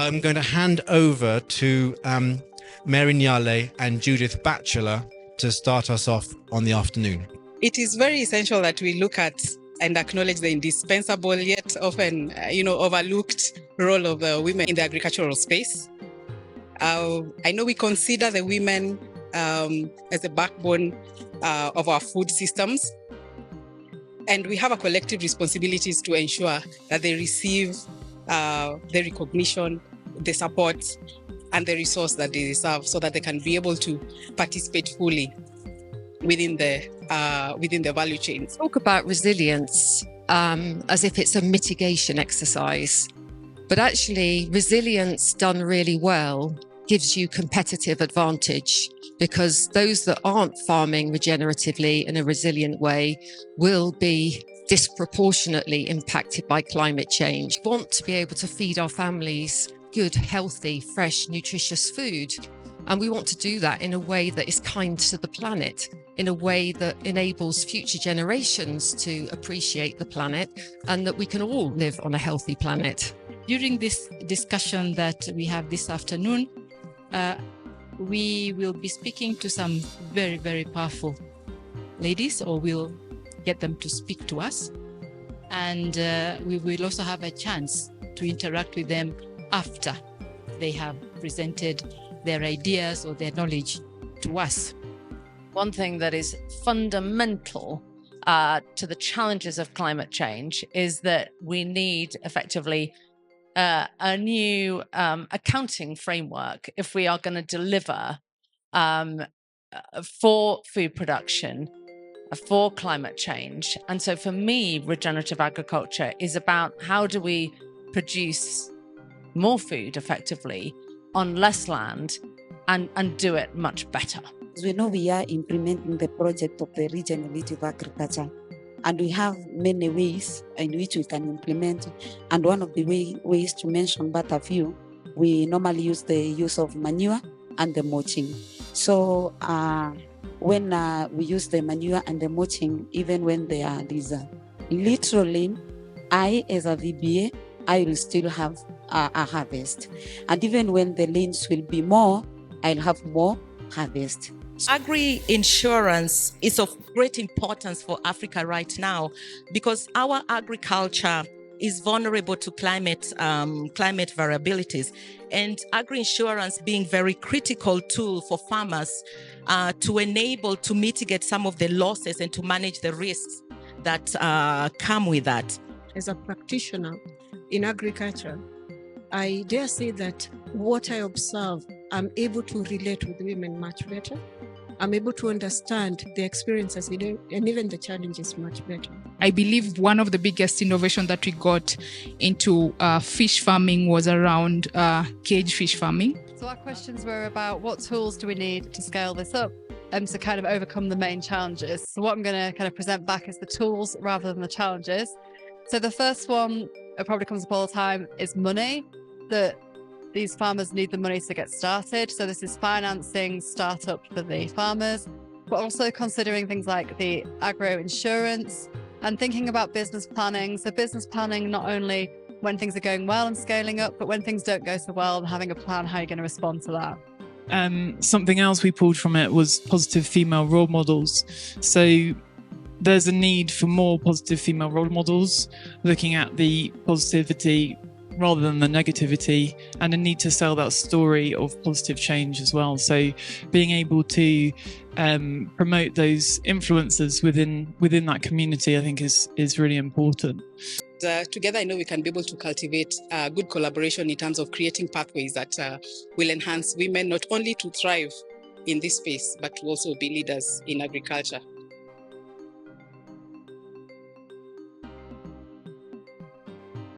I'm going to hand over to Mary Nyale and Judith Batchelor to start us off on the afternoon. It is very essential that we look at and acknowledge the indispensable yet often, overlooked role of the women in the agricultural space. I know we consider the women as the backbone of our food systems, and we have a collective responsibilities to ensure that they receive the recognition, the support, and the resource that they deserve, so that they can be able to participate fully within the value chain. Talk about resilience as if it's a mitigation exercise, but actually resilience done really well gives you competitive advantage, because those that aren't farming regeneratively in a resilient way will be disproportionately impacted by climate change. We want to be able to feed our families good, healthy, fresh, nutritious food. And we want to do that in a way that is kind to the planet, in a way that enables future generations to appreciate the planet, and that we can all live on a healthy planet. During this discussion that we have this afternoon, we will be speaking to some very, very powerful ladies, or we'll get them to speak to us. And we will also have a chance to interact with them after they have presented their ideas or their knowledge to us. One thing that is fundamental to the challenges of climate change is that we need effectively a new accounting framework if we are going to deliver for food production, for climate change. And so for me, regenerative agriculture is about how do we produce more food effectively on less land and do it much better. As we know, we are implementing the project of the regenerative agriculture, and we have many ways in which we can implement. And one of the ways to mention but a few, we normally use the use of manure and the mulching. So when we use the manure and the mulching, even when there are these literally, I as a VBA, I will still have a harvest. And even when the lanes will be more, I'll have more harvest. Agri-insurance is of great importance for Africa right now, because our agriculture is vulnerable to climate variabilities, and agri-insurance being very critical tool for farmers to enable to mitigate some of the losses and to manage the risks that come with that. As a practitioner in agriculture, I dare say that what I observe, I'm able to relate with women much better. I'm able to understand the experiences and even the challenges much better. I believe one of the biggest innovation that we got into fish farming was around cage fish farming. So our questions were about what tools do we need to scale this up and to kind of overcome the main challenges. So what I'm going to kind of present back is the tools rather than the challenges. So the first one, it probably comes up all the time, is money. That these farmers need the money to get started. So this is financing startup for the farmers, but also considering things like the agro insurance and thinking about business planning. So business planning, not only when things are going well and scaling up, but when things don't go so well and having a plan how you're going to respond to that. Something else we pulled from it was positive female role models. So there's a need for more positive female role models, looking at the positivity rather than the negativity, and a need to sell that story of positive change as well. So being able to promote those influences within that community, I think is really important. Together, I know we can be able to cultivate good collaboration in terms of creating pathways that will enhance women not only to thrive in this space, but to also be leaders in agriculture.